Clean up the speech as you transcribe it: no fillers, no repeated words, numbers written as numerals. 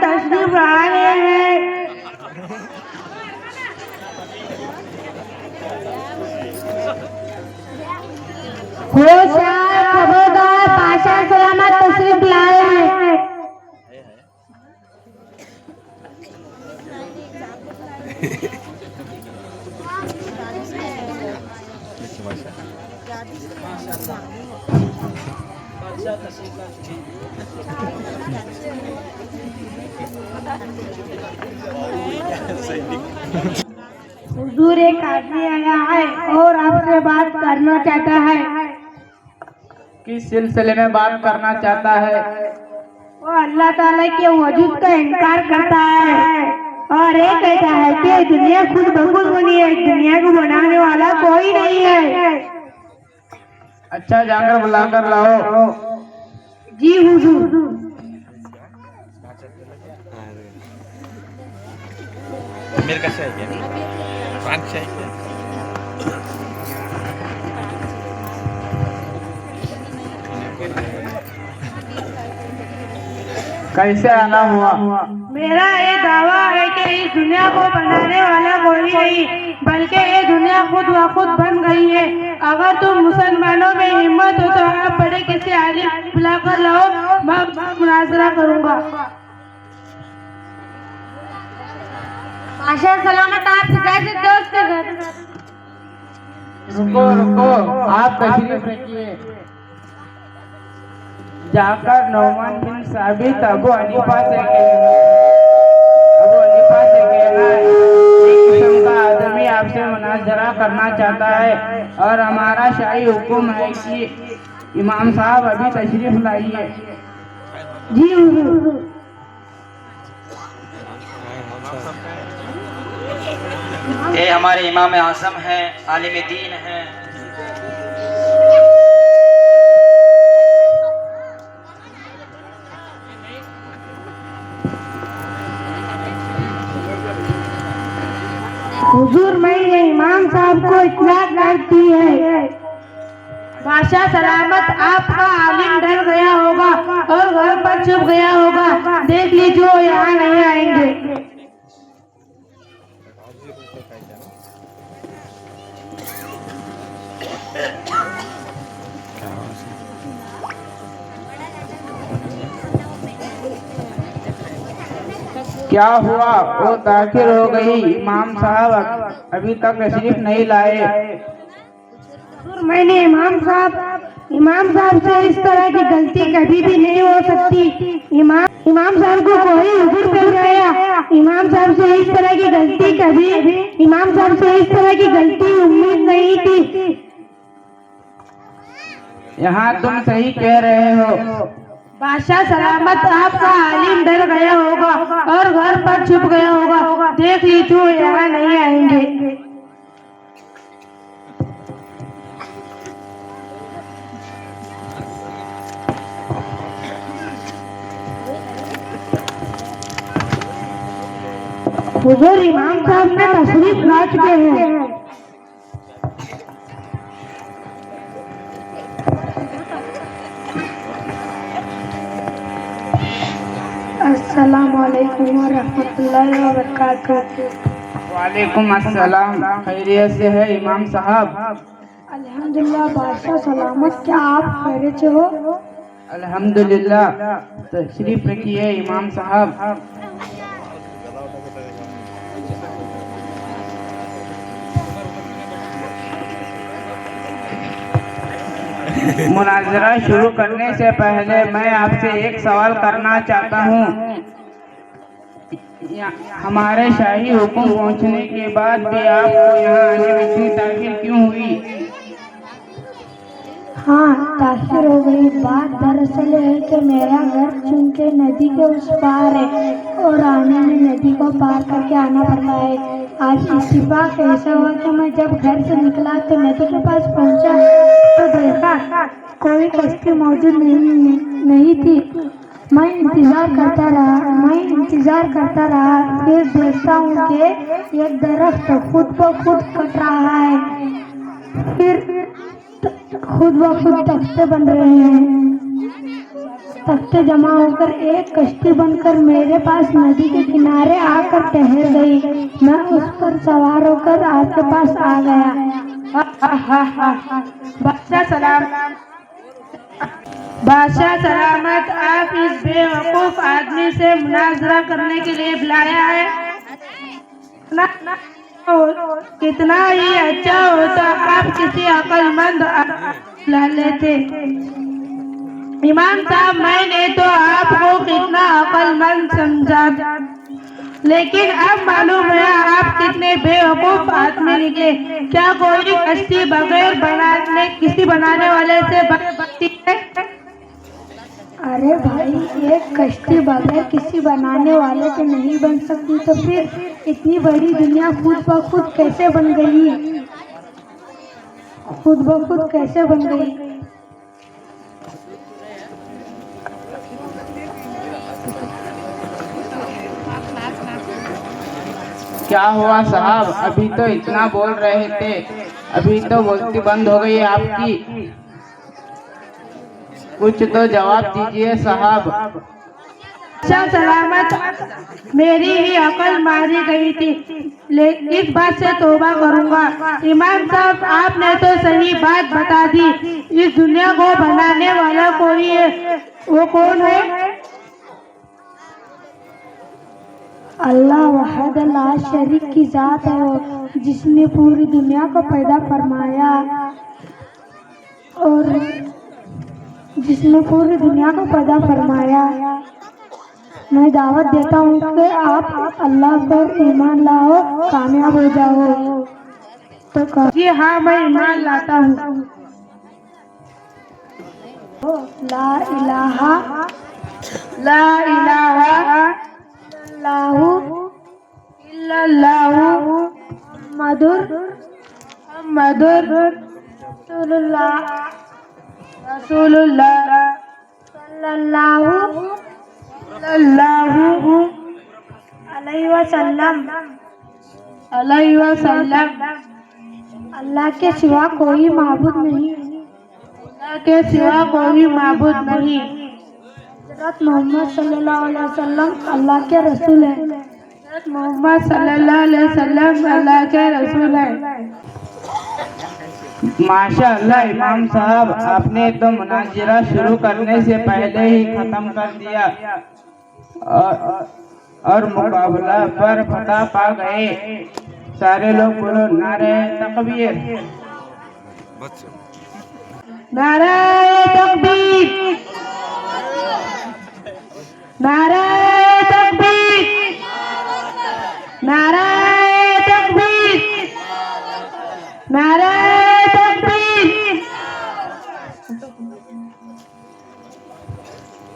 तशरीफ लाए हैं। होशियार खबरदार पाशा सलामत तशरीफ लाए हैं। हुजूर एक आदमी आया है और आपसे बात करना चाहता है। किस सिलसिले में बात करना चाहता है? वो अल्लाह ताला के वजूद का इनकार करता है और ये कहता है कि दुनिया खुद ब खुद बनी है, दुनिया को बनाने वाला कोई नहीं है। अच्छा, जाकर बुलाकर लाओ। जी हुजूर। मेरे का चाहिए पान चाहिए। कैसे आना हुआ? मेरा ये दावा है कि इस दुनिया को बनाने वाला कोई नहीं, बल्कि ये दुनिया खुद ब खुद बन गई है। अगर तुम मुसलमानों में हिम्मत हो तो आप बड़े किसी आलिम बुलाकर लाओ, मैं मुनाजरा करूंगा। पाशा सलामत आप कैसे दोस्त के घर। रुको रुको, आप तशरीफ रखिए। जाकर नौमान बिन साबित अबू हनीफा से कहना, एक किस्म का आदमी आपसे मुनाजरा करना चाहता है और हमारा शाही हुक्म है कि इमाम साहब अभी तशरीफ लाइए। जी हुजूर। ये हमारे इमाम आज़म हैं, आलिम दीन हैं। हुजूर मैंने इमाम साहब को इत्तला कर दी है। बादशाह सलामत आपका आलिम डर गया होगा और घर पर छुप गया होगा। देख लीजिए वो यहाँ नहीं आएंगे। क्या हुआ? वो दाखिल हो गई। इमाम साहब अभी तक तशरीफ नहीं लाए। मैंने इमाम साहब से इस तरह की गलती कभी भी नहीं हो सकती। इमाम साहब को कोई हुजूर कर गया। इमाम साहब से इस तरह की गलती उम्मीद नहीं थी। यहाँ तुम सही कह रहे हो। बादशाह सलामत आपका आलिम डर गया होगा और घर पर छुप गया होगा। देख लीजिए वो यहाँ नहीं आएंगे। हुजूर इमाम साहब ने तशरीफ ला चुके हैं। अस्सलाम वालेकुम व रहमतुल्लाहि व बरकातुहू। वालेकुम अस्सलाम। खैरियत से है इमाम साहब? अल्हम्दुलिल्लाह बादशाह सलामत, क्या आप खैरियत से हो? अल्हम्दुलिल्लाह। तशरीफ रखिए इमाम साहब। मुनाजरा शुरू करने से पहले मैं आपसे एक सवाल करना चाहता हूँ। हमारे शाही हुक्म पहुँचने के बाद भी आपको यहाँ आने में इतनी ताखिर क्यों हुई? हाँ, ताखिर हो गई। बात दरअसल है कि मेरा घर चूंकि नदी के उस पार है और आने में नदी को पार करके आना पड़ता है। आज इत्तेफाक ऐसा हुआ कि मैं जब घर से निकला तो नदी के पास पहुंचा तो देखा कोई कश्ती मौजूद नहीं थी। मैं इंतजार करता रहा। फिर देखता हूँ कि एक दरख्त खुद ब खुद कट रहा है। फिर खुद ब खुद तख्ते बन रहे हैं। तख्ते जमा होकर एक कश्ती बनकर मेरे पास नदी के किनारे आकर ठहर गई। मैं उस पर सवार होकर आपके पास आ गया। बादशाह सलामत, आप इस बेवकूफ आदमी से मुनाजरा करने के लिए बुलाया है। कितना ही अच्छा होता आप किसी अक्लमंद बुला लेते। इमाम साहब, मैंने तो आपको कितना अक्लमंद समझा, लेकिन अब मालूम है आप कितने बेवकूफ आदमी निकले। क्या कोई कश्ती बगैर किसी बनाने वाले से बनती है? अरे भाई, एक कश्ती बगैर किसी बनाने वाले के नहीं बन सकती, तो फिर इतनी बड़ी दुनिया खुद ब खुद कैसे बन गई? खुद ब खुद कैसे बन गई? क्या हुआ साहब, अभी तो इतना बोल रहे थे, अभी तो बोलती बंद हो गई आपकी। कुछ तो जवाब दीजिए साहब। अच्छा सलामत, मेरी ही अकल मारी गई थी, लेकिन इस बात से तौबा करूंगा। इमाम साहब, आपने तो सही बात बता दी। इस दुनिया को बनाने वाला कोई है, वो कौन है? अल्लाह वहद ला शरीक की जात है, वो जिसने पूरी दुनिया को पैदा फरमाया और जिसने पूरी दुनिया को पैदा फरमाया। मैं दावत देता हूँ कि आप अल्लाह पर ईमान लाओ, कामयाब हो जाओ। तो जी हाँ, मैं ईमान लाता हूँ। ला इलाहा इल्लल्लाहु मधुर रसूलुल्लाह सल्लल्लाहु अलैहि वसल्लम। अल्लाह के सिवा कोई माबूद नहीं, अल्लाह के सिवा कोई माबूद नहीं। हज़रत मोहम्मद सल्लल्लाहु अलैहि वसल्लम अल्लाह के रसूल है। मोहम्मद सल्लल्लाहु अलैहि वसल्लम अल्लाह के रसूल है। माशाअल्लाह इमाम साहब, आपने तो मुनाजिरा शुरू करने से पहले ही खत्म कर दिया और मुकाबला पर फतह पा गए। सारे लोग बोलो नारे तकबीर, नारे तकबीर, नारे तकबीर, नारे तकबीर, नारे